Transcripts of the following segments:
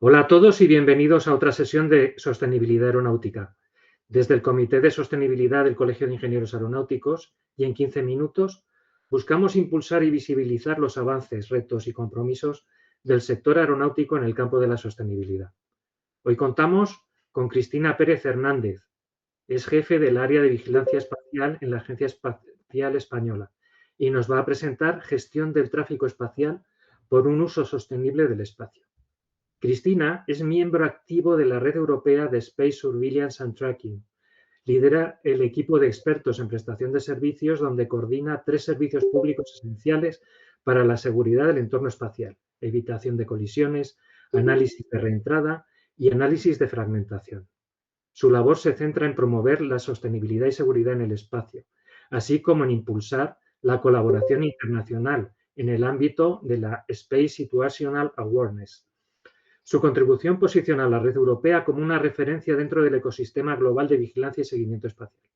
Hola a todos y bienvenidos a otra sesión de Sostenibilidad Aeronáutica. Desde el Comité de Sostenibilidad del Colegio de Ingenieros Aeronáuticos y en 15 minutos buscamos impulsar y visibilizar los avances, retos y compromisos del sector aeronáutico en el campo de la sostenibilidad. Hoy contamos con Cristina Pérez Hernández, es jefe del área de vigilancia espacial en la Agencia Espacial Española y nos va a presentar gestión del tráfico espacial por un uso sostenible del espacio. Cristina es miembro activo de la Red Europea de Space Surveillance and Tracking. Lidera el equipo de expertos en prestación de servicios donde coordina 3 servicios públicos esenciales para la seguridad del entorno espacial: evitación de colisiones, análisis de reentrada y análisis de fragmentación. Su labor se centra en promover la sostenibilidad y seguridad en el espacio, así como en impulsar la colaboración internacional en el ámbito de la Space Situational Awareness. Su contribución posiciona a la red europea como una referencia dentro del ecosistema global de vigilancia y seguimiento espacial.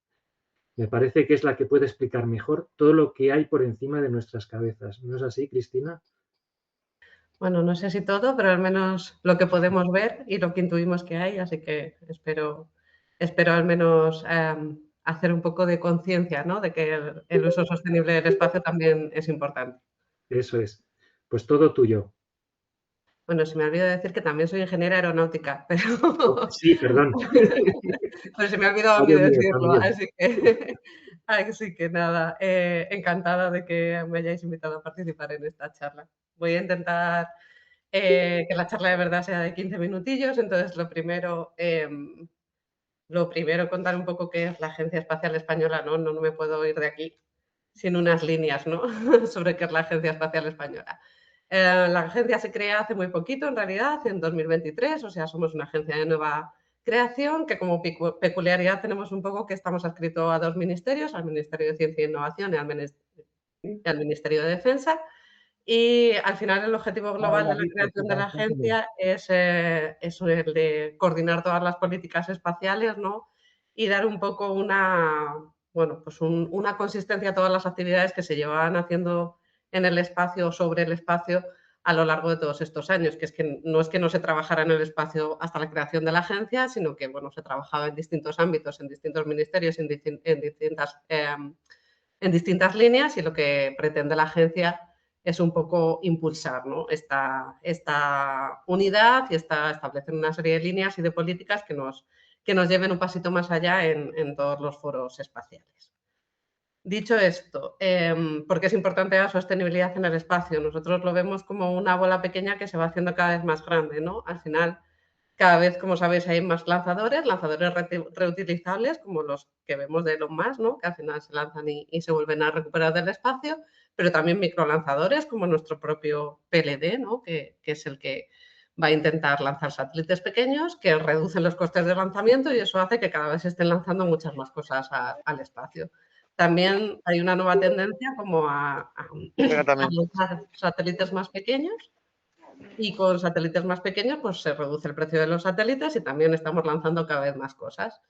Me parece que es la que puede explicar mejor todo lo que hay por encima de nuestras cabezas. ¿No es así, Cristina? Bueno, no sé si todo, pero al menos lo que podemos ver y lo que intuimos que hay, así que espero al menos hacer un poco de conciencia, ¿no? De que el uso sostenible del espacio también es importante. Eso es. Pues todo tuyo. Bueno, se me olvidó decir que también soy ingeniera aeronáutica, Sí, perdón. pero se me ha olvidado a mí Fallo mío decirlo, también. así que nada, encantada de que me hayáis invitado a participar en esta charla. Voy a intentar que la charla de verdad sea de 15 minutillos. Entonces, lo primero contar un poco qué es la Agencia Espacial Española, ¿no? No me puedo ir de aquí sin unas líneas, ¿no? Sobre qué es la Agencia Espacial Española. La agencia se crea hace muy poquito, en realidad, en 2023, o sea, somos una agencia de nueva creación que como peculiaridad tenemos un poco que estamos adscritos a dos ministerios, al Ministerio de Ciencia e Innovación y al Ministerio de Defensa. Y al final el objetivo global de la creación de la agencia es el de coordinar todas las políticas espaciales, ¿no? Y dar un poco bueno, pues una consistencia a todas las actividades que se llevaban haciendo en el espacio o sobre el espacio a lo largo de todos estos años, que es que no se trabajara en el espacio hasta la creación de la agencia, sino que bueno, se trabajaba en distintos ámbitos, en distintos ministerios, en distintas líneas, y lo que pretende la agencia es un poco impulsar, ¿no? esta unidad y establecer una serie de líneas y de políticas que nos lleven un pasito más allá en todos los foros espaciales. Dicho esto, ¿por qué es importante la sostenibilidad en el espacio? Nosotros lo vemos como una bola pequeña que se va haciendo cada vez más grande, ¿no? Al final, cada vez, como sabéis, hay más lanzadores reutilizables, como los que vemos de Elon Musk, ¿no? Que al final se lanzan y se vuelven a recuperar del espacio, pero también microlanzadores, como nuestro propio PLD, ¿no? Que es el que va a intentar lanzar satélites pequeños que reducen los costes de lanzamiento, y eso hace que cada vez se estén lanzando muchas más cosas al espacio. También hay una nueva tendencia como a lanzar satélites más pequeños, y con satélites más pequeños pues se reduce el precio de los satélites y también estamos lanzando cada vez más cosas.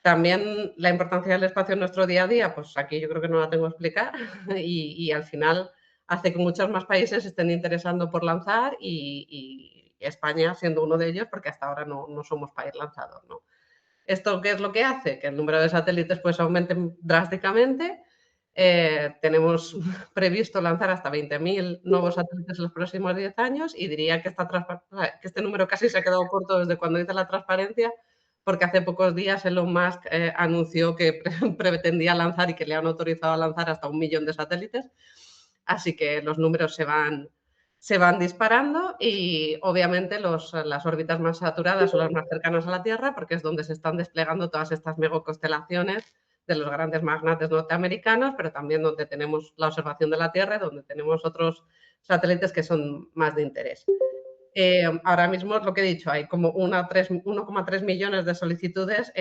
También la importancia del espacio en nuestro día a día, pues aquí yo creo que no la tengo que explicar, y al final hace que muchos más países estén interesando por lanzar, y España siendo uno de ellos, porque hasta ahora no somos país lanzador, ¿no? ¿Esto qué es lo que hace? Que el número de satélites pues aumente drásticamente. Tenemos previsto lanzar hasta 20.000 nuevos satélites en los próximos 10 años, y diría que este número casi se ha quedado corto desde cuando hice la transparencia, porque hace pocos días Elon Musk anunció que pretendía lanzar y que le han autorizado a lanzar hasta 1.000.000 de satélites. Así que los números se van disparando, y obviamente las órbitas más saturadas son las más cercanas a la Tierra, porque es donde se están desplegando todas estas megaconstelaciones de los grandes magnates norteamericanos, pero también donde tenemos la observación de la Tierra y donde tenemos otros satélites que son más de interés. Ahora mismo es lo que he dicho, hay como 1,3 millones de solicitudes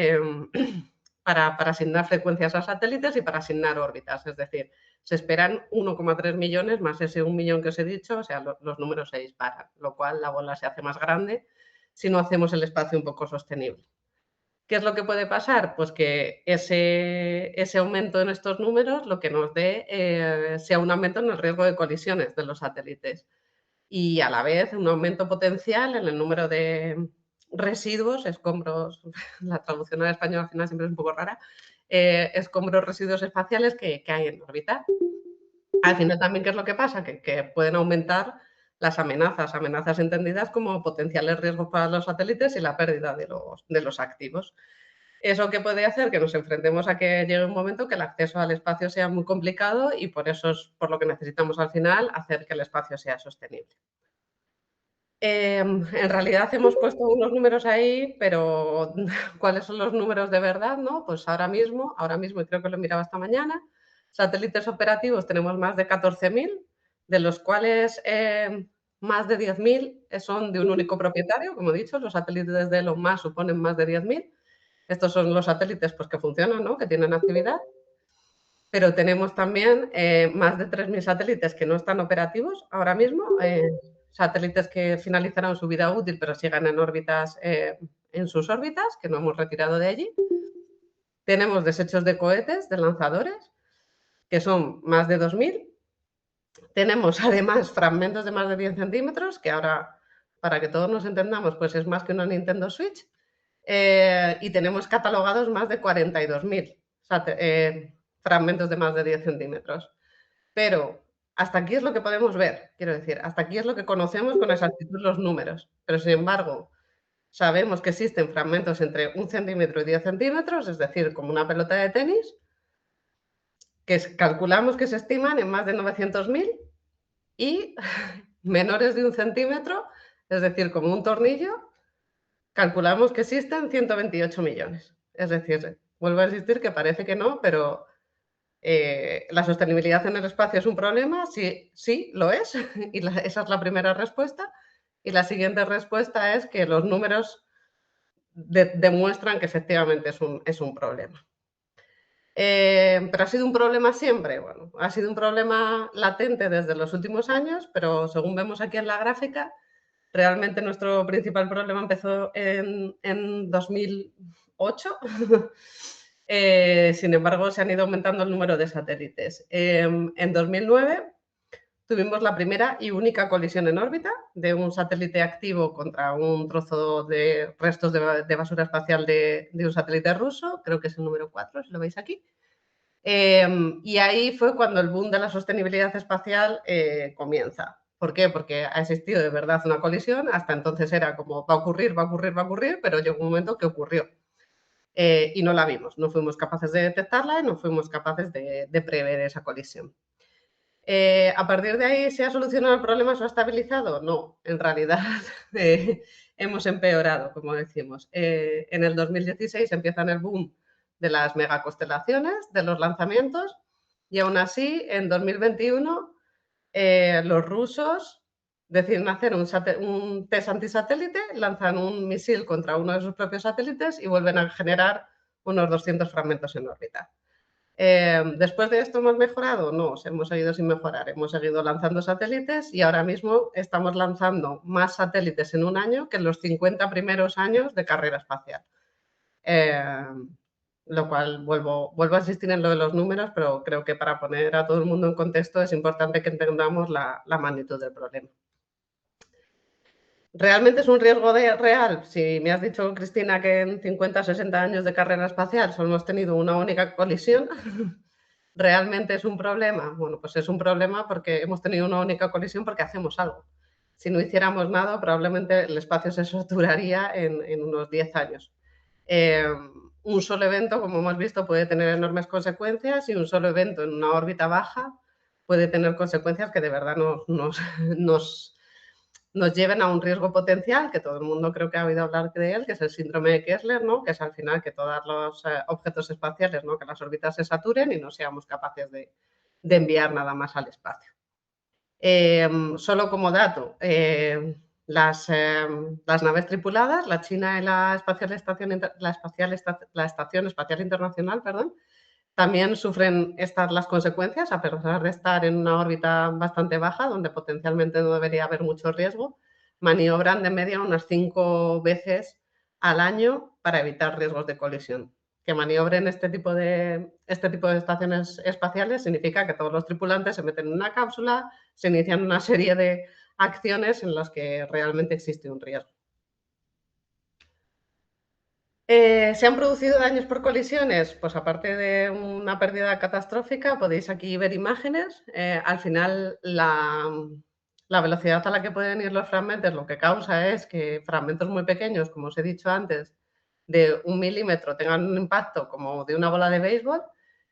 para asignar frecuencias a satélites y para asignar órbitas. Es decir, se esperan 1,3 millones más ese 1 millón que os he dicho, o sea, los números se disparan, lo cual la bola se hace más grande si no hacemos el espacio un poco sostenible. ¿Qué es lo que puede pasar? Pues que ese aumento en estos números lo que nos dé sea un aumento en el riesgo de colisiones de los satélites. y a la vez un aumento potencial en el número de residuos, escombros, la traducción al español al final siempre es un poco rara, escombros, residuos espaciales que hay en órbita. Al final también, ¿qué es lo que pasa? Que pueden aumentar las amenazas entendidas como potenciales riesgos para los satélites y la pérdida de los activos. ¿Eso qué puede hacer? Que nos enfrentemos a que llegue un momento que el acceso al espacio sea muy complicado y por eso es por lo que necesitamos al final hacer que el espacio sea sostenible. En realidad hemos puesto unos números ahí, pero ¿cuáles son los números de verdad? ¿No? Pues ahora mismo, y creo que lo miraba esta mañana, satélites operativos tenemos más de 14.000, de los cuales más de 10.000 son de un único propietario, como he dicho, los satélites de Elon Musk suponen más de 10.000. Estos son los satélites pues, que funcionan, ¿no? Que tienen actividad. Pero tenemos también más de 3.000 satélites que no están operativos ahora mismo, satélites que finalizarán su vida útil pero sigan en órbitas, en sus órbitas, que no hemos retirado de allí. Tenemos desechos de cohetes, de lanzadores, que son más de 2.000. Tenemos además fragmentos de más de 10 centímetros, que ahora, para que todos nos entendamos, pues es más que una Nintendo Switch. Y tenemos catalogados más de 42.000 fragmentos de más de 10 centímetros. Pero hasta aquí es lo que podemos ver, quiero decir, hasta aquí es lo que conocemos con exactitud los números. Pero sin embargo, sabemos que existen fragmentos entre 1 centímetro y 10 centímetros, es decir, como una pelota de tenis, que calculamos que se estiman en más de 900.000 y menores de 1 centímetro, es decir, como un tornillo, calculamos que existen 128 millones. Es decir, vuelvo a insistir que parece que no, pero ¿la sostenibilidad en el espacio es un problema? Sí, sí, lo es. Y esa es la primera respuesta. Y la siguiente respuesta es que los números demuestran que efectivamente es un problema. ¿Pero ha sido un problema siempre? Bueno, ha sido un problema latente desde los últimos años, pero según vemos aquí en la gráfica, realmente nuestro principal problema empezó en 2008. Sin embargo, se han ido aumentando el número de satélites. En 2009 tuvimos la primera y única colisión en órbita de un satélite activo contra un trozo de restos de basura espacial de un satélite ruso, creo que es el número 4, si lo veis aquí. Y ahí fue cuando el boom de la sostenibilidad espacial comienza. ¿Por qué? Porque ha existido de verdad una colisión, hasta entonces era como va a ocurrir, va a ocurrir, va a ocurrir, pero llegó un momento que ocurrió. Y no la vimos, no fuimos capaces de detectarla y no fuimos capaces de prever esa colisión. ¿A partir de ahí se ha solucionado el problema, se ha estabilizado? No, en realidad hemos empeorado, como decimos. En el 2016 empieza el boom de las megaconstelaciones, de los lanzamientos, y aún así, en 2021, los rusos deciden hacer un test antisatélite, lanzan un misil contra uno de sus propios satélites y vuelven a generar unos 200 fragmentos en órbita. ¿Después de esto hemos mejorado? No, hemos seguido sin mejorar. Hemos seguido lanzando satélites y ahora mismo estamos lanzando más satélites en un año que en los 50 primeros años de carrera espacial. Lo cual vuelvo a insistir en lo de los números, pero creo que para poner a todo el mundo en contexto es importante que entendamos la magnitud del problema. ¿Realmente es un riesgo real? Si me has dicho, Cristina, que en 50 o 60 años de carrera espacial solo hemos tenido una única colisión, ¿realmente es un problema? Bueno, pues es un problema porque hemos tenido una única colisión porque hacemos algo. Si no hiciéramos nada, probablemente el espacio se saturaría en unos 10 años. Un solo evento, como hemos visto, puede tener enormes consecuencias y un solo evento en una órbita baja puede tener consecuencias que de verdad nos lleven a un riesgo potencial, que todo el mundo creo que ha oído hablar de él, que es el síndrome de Kessler, ¿no? Que es al final que todos los objetos espaciales, ¿no? Que las órbitas se saturen y no seamos capaces de enviar nada más al espacio. Solo como dato, las naves tripuladas, la China y la Estación Espacial Internacional, perdón, también sufren las consecuencias, a pesar de estar en una órbita bastante baja, donde potencialmente no debería haber mucho riesgo, maniobran de media unas 5 veces al año para evitar riesgos de colisión. Que maniobren este tipo de estaciones espaciales significa que todos los tripulantes se meten en una cápsula, se inician una serie de acciones en las que realmente existe un riesgo. ¿Se han producido daños por colisiones? Pues aparte de una pérdida catastrófica, podéis aquí ver imágenes. Al final, la velocidad a la que pueden ir los fragmentos lo que causa es que fragmentos muy pequeños, como os he dicho antes, de 1 milímetro tengan un impacto como de una bola de béisbol.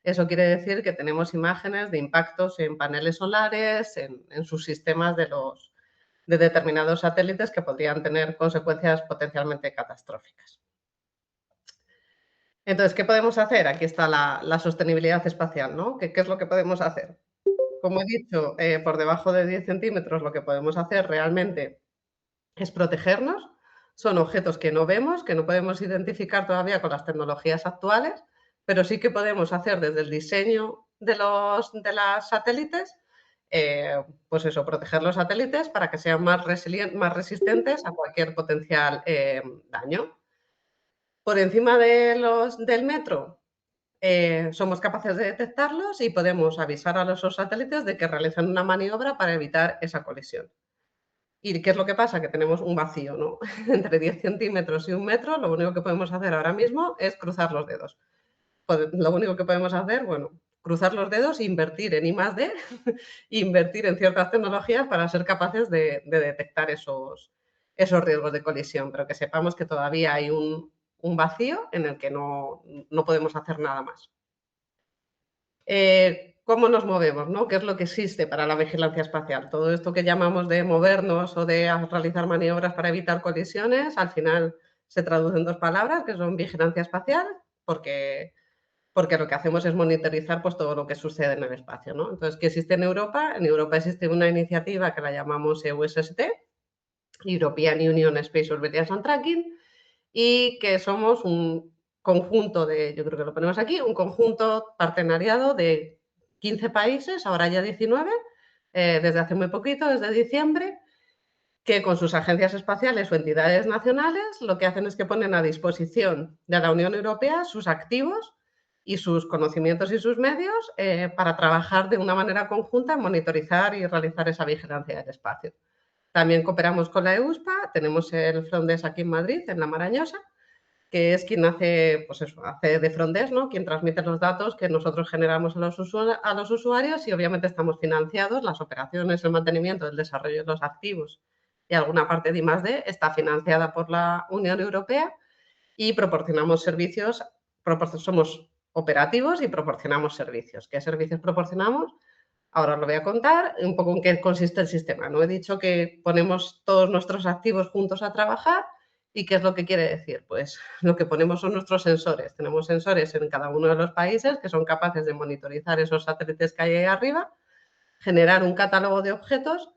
Eso quiere decir que tenemos imágenes de impactos en paneles solares, en sus sistemas de determinados satélites que podrían tener consecuencias potencialmente catastróficas. Entonces, ¿qué podemos hacer? Aquí está la sostenibilidad espacial, ¿no? ¿Qué es lo que podemos hacer? Como he dicho, por debajo de 10 centímetros lo que podemos hacer realmente es protegernos. Son objetos que no vemos, que no podemos identificar todavía con las tecnologías actuales, pero sí que podemos hacer desde el diseño de los satélites, pues eso, proteger los satélites para que sean más resistentes a cualquier potencial daño. Por encima del metro, somos capaces de detectarlos y podemos avisar a los satélites de que realizan una maniobra para evitar esa colisión. ¿Y qué es lo que pasa? Que tenemos un vacío, ¿no? Entre 10 centímetros y 1 metro, lo único que podemos hacer ahora mismo es cruzar los dedos. Lo único que podemos hacer, bueno, cruzar los dedos e invertir en I+D, invertir en ciertas tecnologías para ser capaces de detectar esos riesgos de colisión, pero que sepamos que todavía hay un vacío en el que no podemos hacer nada más. ¿Cómo nos movemos? ¿No? ¿Qué es lo que existe para la vigilancia espacial? Todo esto que llamamos de movernos o de realizar maniobras para evitar colisiones, al final se traduce en 2 palabras, que son vigilancia espacial, porque lo que hacemos es monitorizar pues, todo lo que sucede en el espacio, ¿no? Entonces, ¿qué existe en Europa? En Europa existe una iniciativa que la llamamos EUSST, European Union Space Surveillance and Tracking, y que somos un conjunto de, yo creo que lo ponemos aquí, un conjunto partenariado de 15 países, ahora ya 19, desde hace muy poquito, desde diciembre, que con sus agencias espaciales o entidades nacionales lo que hacen es que ponen a disposición de la Unión Europea sus activos y sus conocimientos y sus medios para trabajar de una manera conjunta en monitorizar y realizar esa vigilancia del espacio. También cooperamos con la EUSPA, tenemos el front desk aquí en Madrid, en La Marañosa, que es quien hace, pues eso, hace de front desk, ¿no? Quien transmite los datos que nosotros generamos a los usuarios y obviamente estamos financiados, las operaciones, el mantenimiento, el desarrollo de los activos y alguna parte de I+D está financiada por la Unión Europea y proporcionamos servicios, somos operativos y proporcionamos servicios. ¿Qué servicios proporcionamos? Ahora os lo voy a contar un poco en qué consiste el sistema. No he dicho que ponemos todos nuestros activos juntos a trabajar. ¿Y qué es lo que quiere decir? Pues lo que ponemos son nuestros sensores. Tenemos sensores en cada uno de los países que son capaces de monitorizar esos satélites que hay ahí arriba, generar un catálogo de objetos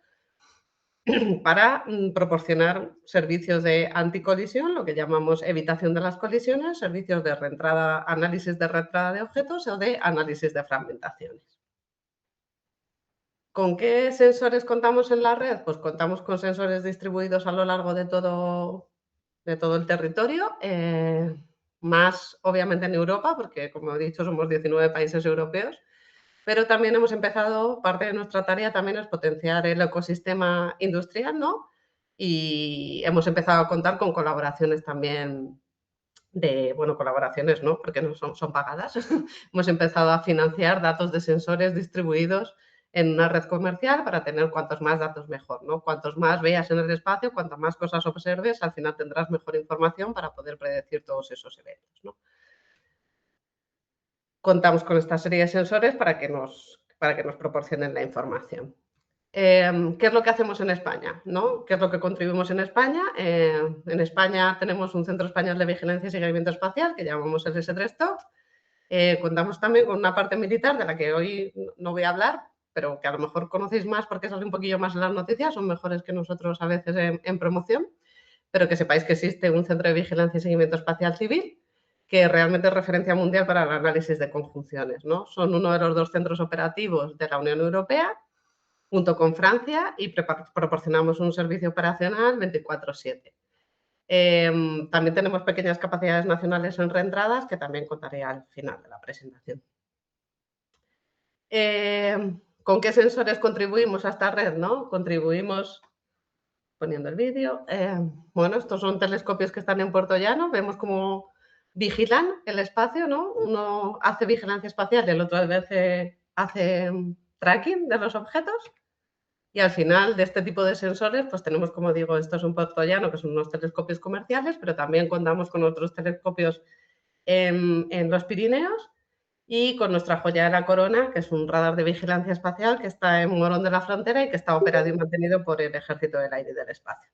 para proporcionar servicios de anticolisión, lo que llamamos evitación de las colisiones, servicios de reentrada, análisis de reentrada de objetos o de análisis de fragmentaciones. ¿Con qué sensores contamos en la red? Pues contamos con sensores distribuidos a lo largo de todo el territorio, más obviamente en Europa, porque como he dicho somos 19 países europeos, pero también hemos empezado, parte de nuestra tarea también es potenciar el ecosistema industrial, ¿no? Y hemos empezado a contar con colaboraciones también colaboraciones no, porque no son pagadas. Hemos empezado a financiar datos de sensores distribuidos en una red comercial para tener cuantos más datos mejor, ¿no? Cuantos más veas en el espacio, cuantas más cosas observes, al final tendrás mejor información para poder predecir todos esos eventos, ¿no? Contamos con esta serie de sensores para que nos proporcionen la información. ¿Qué es lo que hacemos en España? ¿No? ¿Qué es lo que contribuimos en España? En España tenemos un Centro Español de Vigilancia y Seguimiento Espacial que llamamos el S3TOC. Contamos también con una parte militar de la que hoy no voy a hablar, pero que a lo mejor conocéis más porque sale un poquillo más en las noticias, son mejores que nosotros a veces en promoción, pero que sepáis que existe un Centro de Vigilancia y Seguimiento Espacial Civil que realmente es referencia mundial para el análisis de conjunciones, ¿no? Son uno de los 2 centros operativos de la Unión Europea junto con Francia y proporcionamos un servicio operacional 24/7. También tenemos pequeñas capacidades nacionales en reentradas que también contaré al final de la presentación. ¿Con qué sensores contribuimos a esta red? ¿No? Contribuimos poniendo el vídeo. Bueno, estos son telescopios que están en Puerto Llano. Vemos cómo vigilan el espacio, ¿no? Uno hace vigilancia espacial y el otro hace tracking de los objetos. Y al final de este tipo de sensores, pues tenemos, como digo, estos en Puerto Llano, que son unos telescopios comerciales, pero también contamos con otros telescopios en los Pirineos y con nuestra joya de la corona, que es un radar de vigilancia espacial que está en Morón de la Frontera y que está operado y mantenido por el Ejército del Aire y del Espacio.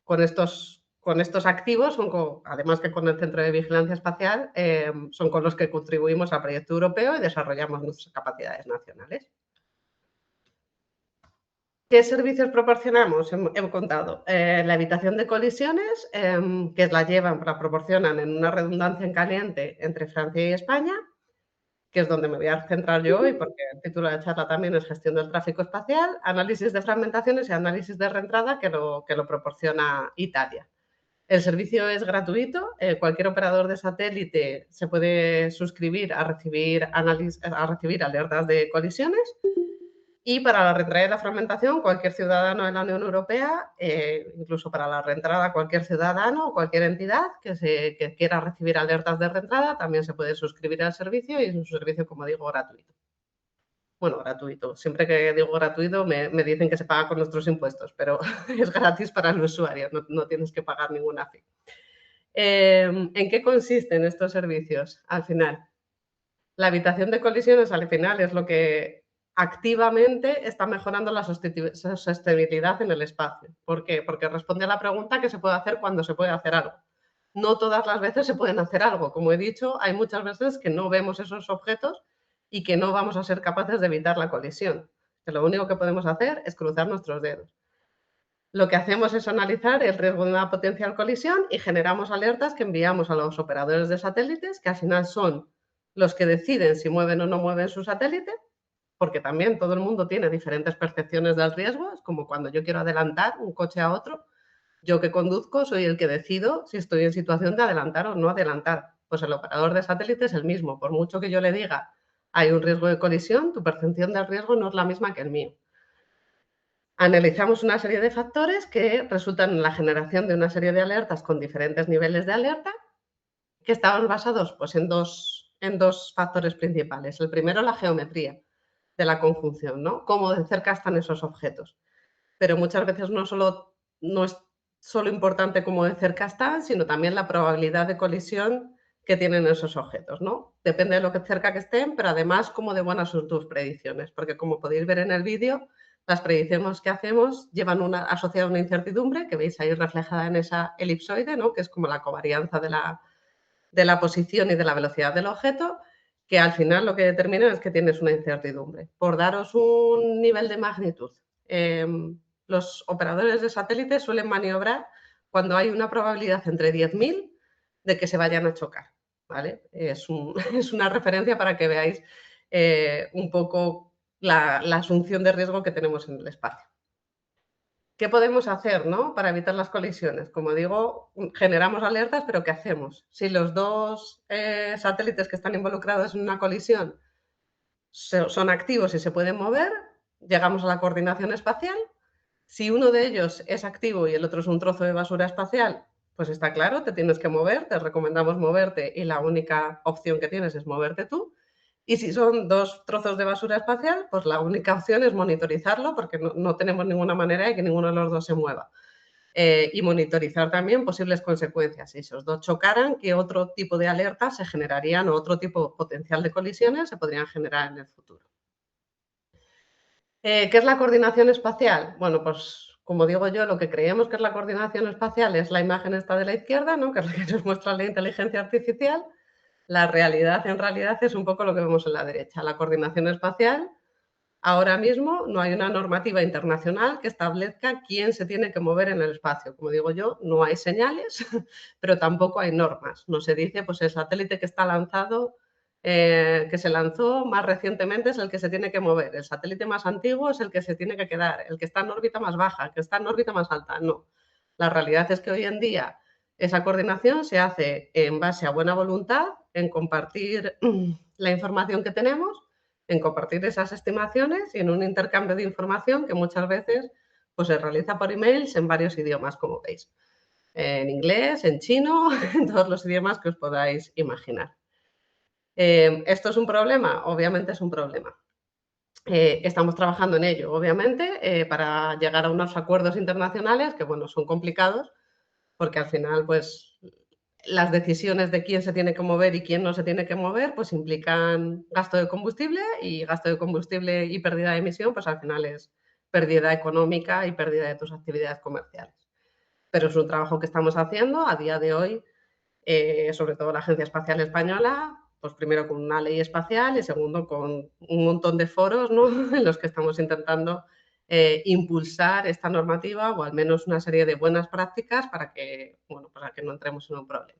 Con estos activos, además que con el Centro de Vigilancia Espacial, son con los que contribuimos al proyecto europeo y desarrollamos nuestras capacidades nacionales. ¿Qué servicios proporcionamos? Hemos contado. La evitación de colisiones, que proporcionan en una redundancia en caliente entre Francia y España, que es donde me voy a centrar yo hoy, porque el título de la charla también es Gestión del tráfico espacial, análisis de fragmentaciones y análisis de reentrada, que lo proporciona Italia. El servicio es gratuito, cualquier operador de satélite se puede suscribir a recibir alertas de colisiones. Y para la reentrada y la fragmentación, cualquier ciudadano de la Unión Europea, incluso para la reentrada, cualquier ciudadano o cualquier entidad que quiera recibir alertas de reentrada, también se puede suscribir al servicio y es un servicio, como digo, gratuito. Bueno, gratuito. Siempre que digo gratuito me dicen que se paga con nuestros impuestos, pero es gratis para el usuario, no tienes que pagar ninguna fee. ¿En qué consisten estos servicios? Al final, la evitación de colisiones al final es lo que activamente está mejorando la sostenibilidad en el espacio. ¿Por qué? Porque responde a la pregunta que se puede hacer cuando se puede hacer algo. No todas las veces se pueden hacer algo. Como he dicho, hay muchas veces que no vemos esos objetos y que no vamos a ser capaces de evitar la colisión. Que lo único que podemos hacer es cruzar nuestros dedos. Lo que hacemos es analizar el riesgo de una potencial colisión y generamos alertas que enviamos a los operadores de satélites, que al final son los que deciden si mueven o no mueven su satélite, porque también todo el mundo tiene diferentes percepciones del riesgo. Es como cuando yo quiero adelantar un coche a otro, yo que conduzco soy el que decido si estoy en situación de adelantar o no adelantar. Pues el operador de satélite es el mismo. Por mucho que yo le diga hay un riesgo de colisión, tu percepción del riesgo no es la misma que el mío. Analizamos una serie de factores que resultan en la generación de una serie de alertas con diferentes niveles de alerta que estaban basados pues, en dos factores principales. El primero, la geometría de la conjunción, ¿no? Cómo de cerca están esos objetos. Pero muchas veces no es solo importante cómo de cerca están, sino también la probabilidad de colisión que tienen esos objetos, ¿no? Depende de lo que cerca que estén, pero además cómo de buenas son tus predicciones, porque como podéis ver en el vídeo, las predicciones que hacemos llevan asociada una incertidumbre que veis ahí reflejada en esa elipsoide, ¿no? Que es como la covarianza de la posición y de la velocidad del objeto, que al final lo que determina es que tienes una incertidumbre. Por daros un nivel de magnitud, los operadores de satélites suelen maniobrar cuando hay una probabilidad entre 10.000 de que se vayan a chocar, ¿vale? Es una referencia para que veáis un poco la asunción de riesgo que tenemos en el espacio. ¿Qué podemos hacer, ¿no? Para evitar las colisiones? Como digo, generamos alertas, pero ¿qué hacemos? Si los dos satélites que están involucrados en una colisión son activos y se pueden mover, llegamos a la coordinación espacial. Si uno de ellos es activo y el otro es un trozo de basura espacial, pues está claro, te tienes que mover, te recomendamos moverte y la única opción que tienes es moverte tú. Y si son dos trozos de basura espacial, pues la única opción es monitorizarlo porque no tenemos ninguna manera de que ninguno de los dos se mueva. Y monitorizar también posibles consecuencias. Si esos dos chocaran, ¿qué otro tipo de alertas se generarían o otro tipo potencial de colisiones se podrían generar en el futuro? ¿Qué es la coordinación espacial? Bueno, pues como digo yo, lo que creemos que es la coordinación espacial es la imagen esta de la izquierda, ¿no? Que es la que nos muestra la inteligencia artificial. La realidad, en realidad, es un poco lo que vemos en la derecha. La coordinación espacial, ahora mismo no hay una normativa internacional que establezca quién se tiene que mover en el espacio. Como digo yo, no hay señales, pero tampoco hay normas. No se dice, pues el satélite que está lanzado, que se lanzó más recientemente es el que se tiene que mover. El satélite más antiguo es el que se tiene que quedar. El que está en órbita más baja, el que está en órbita más alta. No. La realidad es que hoy en día esa coordinación se hace en base a buena voluntad, en compartir la información que tenemos, en compartir esas estimaciones y en un intercambio de información que muchas veces pues se realiza por emails en varios idiomas, como veis. En inglés, en chino, en todos los idiomas que os podáis imaginar. ¿Esto es un problema? Obviamente es un problema. Estamos trabajando en ello, obviamente, para llegar a unos acuerdos internacionales que, bueno, son complicados, porque al final, pues, las decisiones de quién se tiene que mover y quién no se tiene que mover, pues implican gasto de combustible, y gasto de combustible y pérdida de emisión, pues al final es pérdida económica y pérdida de tus actividades comerciales. Pero es un trabajo que estamos haciendo a día de hoy, sobre todo la Agencia Espacial Española, pues primero con una ley espacial y segundo con un montón de foros, ¿no? En los que estamos intentando impulsar esta normativa, o al menos una serie de buenas prácticas para que, bueno, para que no entremos en un problema.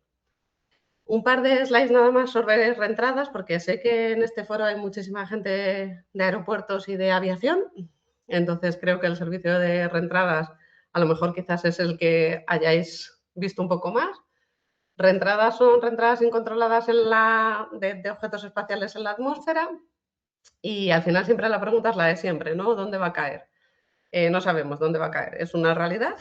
Un par de slides nada más sobre reentradas, porque sé que en este foro hay muchísima gente de aeropuertos y de aviación, entonces creo que el servicio de reentradas a lo mejor quizás es el que hayáis visto un poco más. Reentradas son reentradas incontroladas de objetos espaciales en la atmósfera, y al final siempre la pregunta es la de siempre, ¿no? ¿Dónde va a caer? No sabemos dónde va a caer, es una realidad.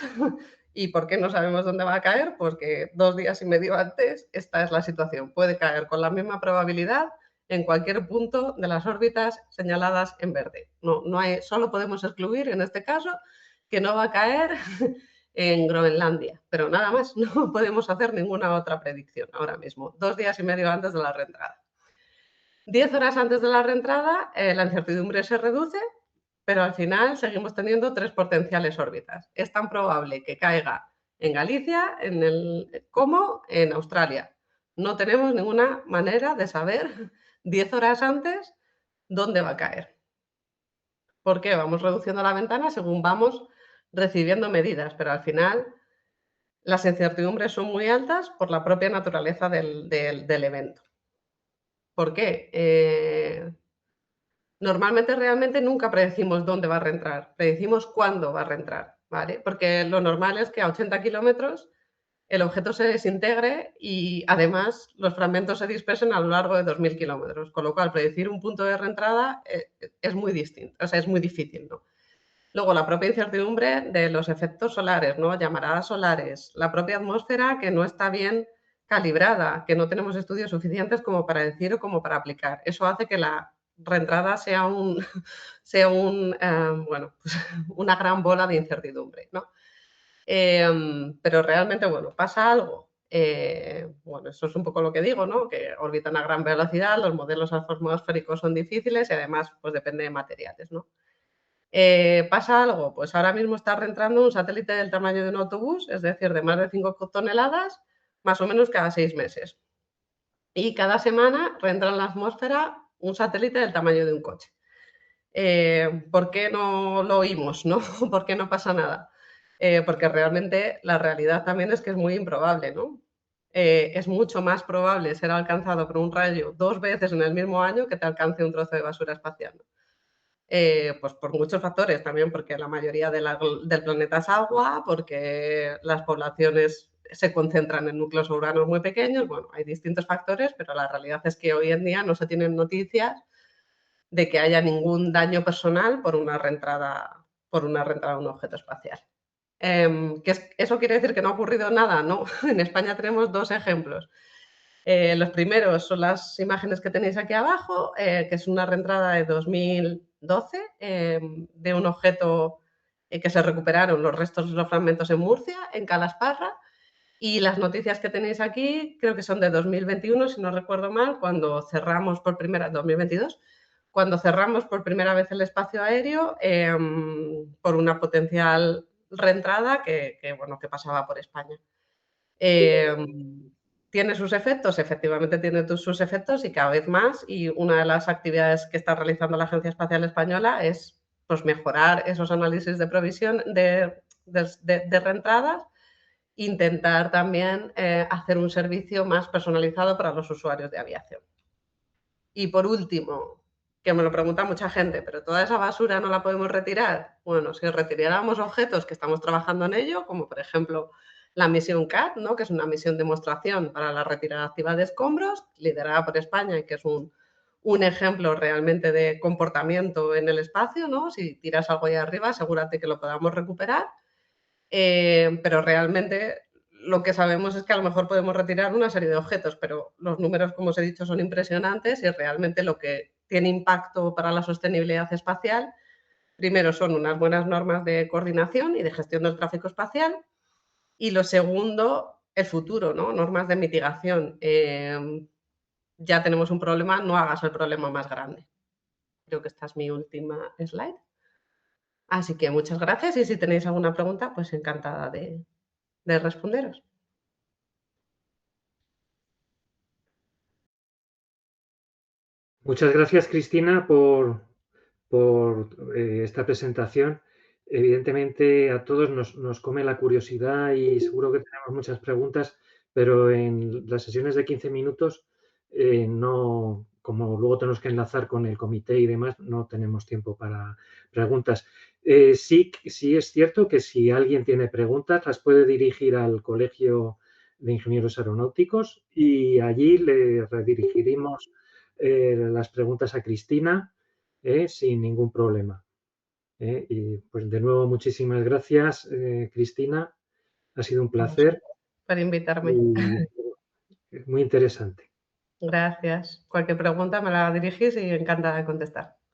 ¿Y por qué no sabemos dónde va a caer? Porque 2 días y medio antes esta es la situación. Puede caer con la misma probabilidad en cualquier punto de las órbitas señaladas en verde. No hay, solo podemos excluir en este caso que no va a caer en Groenlandia, pero nada más, no podemos hacer ninguna otra predicción ahora mismo, 2 días y medio antes de la reentrada. 10 horas antes de la reentrada, la incertidumbre se reduce, pero al final seguimos teniendo 3 potenciales órbitas. Es tan probable que caiga en Galicia como en Australia. No tenemos ninguna manera de saber 10 horas antes dónde va a caer. ¿Por qué? Vamos reduciendo la ventana según vamos recibiendo medidas, pero al final las incertidumbres son muy altas por la propia naturaleza del evento. ¿Por qué? Normalmente realmente nunca predecimos dónde va a reentrar, predecimos cuándo va a reentrar, ¿vale? Porque lo normal es que a 80 kilómetros el objeto se desintegre y además los fragmentos se dispersen a lo largo de 2000 kilómetros, con lo cual predecir un punto de reentrada es muy distinto, o sea, es muy difícil, ¿no? Luego, la propia incertidumbre de los efectos solares, ¿no? Llamaradas solares, la propia atmósfera que no está bien calibrada, que no tenemos estudios suficientes como para decir o como para aplicar. Eso hace que la reentrada sea bueno, pues una gran bola de incertidumbre, ¿no? Pero realmente, bueno, pasa algo. Bueno, eso es un poco lo que digo, ¿no? Que orbitan a gran velocidad, los modelos atmosféricos son difíciles y además, pues depende de materiales, ¿no? ¿Pasa algo? Pues ahora mismo está reentrando un satélite del tamaño de un autobús, es decir, de más de 5 toneladas, más o menos cada 6 meses. Y cada semana reentra en la atmósfera un satélite del tamaño de un coche. ¿Por qué no lo oímos, no? ¿Por qué no pasa nada? Porque realmente la realidad también es que es muy improbable, ¿no? Es mucho más probable ser alcanzado por un rayo 2 veces en el mismo año que te alcance un trozo de basura espacial, ¿no? Pues por muchos factores, también porque la mayoría del planeta es agua, porque las poblaciones se concentran en núcleos urbanos muy pequeños. Bueno, hay distintos factores, pero la realidad es que hoy en día no se tienen noticias de que haya ningún daño personal por una reentrada a un objeto espacial. ¿Eso quiere decir que no ha ocurrido nada? No, en España tenemos 2 ejemplos. Los primeros son las imágenes que tenéis aquí abajo, que es una reentrada de 2012 de un objeto que se recuperaron los restos de los fragmentos en Murcia, en Calasparra, y las noticias que tenéis aquí creo que son de 2021, si no recuerdo mal, cuando cerramos por primera 2022, cuando cerramos por primera vez el espacio aéreo por una potencial reentrada que pasaba por España. ¿Tiene sus efectos? Efectivamente tiene sus efectos y cada vez más, y una de las actividades que está realizando la Agencia Espacial Española es pues, mejorar esos análisis de provisión de reentradas, intentar también hacer un servicio más personalizado para los usuarios de aviación. Y por último, que me lo pregunta mucha gente, ¿pero toda esa basura no la podemos retirar? Bueno, si retiráramos objetos que estamos trabajando en ello, como por ejemplo la misión CAT, ¿no? Que es una misión de demostración para la retirada activa de escombros, liderada por España y que es un un ejemplo realmente de comportamiento en el espacio, ¿no? Si tiras algo ahí arriba, asegúrate que lo podamos recuperar. Pero realmente lo que sabemos es que a lo mejor podemos retirar una serie de objetos, pero los números, como os he dicho, son impresionantes y realmente lo que tiene impacto para la sostenibilidad espacial, primero son unas buenas normas de coordinación y de gestión del tráfico espacial, y lo segundo, el futuro, ¿no? Normas de mitigación. Ya tenemos un problema, no hagas el problema más grande. Creo que esta es mi última slide. Así que muchas gracias y si tenéis alguna pregunta, pues encantada de responderos. Muchas gracias, Cristina, por esta presentación. Evidentemente, a todos nos come la curiosidad y seguro que tenemos muchas preguntas, pero en las sesiones de 15 minutos, no, como luego tenemos que enlazar con el comité y demás, no tenemos tiempo para preguntas. Sí es cierto que si alguien tiene preguntas, las puede dirigir al Colegio de Ingenieros Aeronáuticos y allí le redirigiremos las preguntas a Cristina sin ningún problema. Y pues de nuevo muchísimas gracias, Cristina. Ha sido un placer Por invitarme. y muy interesante. Gracias. Cualquier pregunta me la dirigís y encantada de contestar.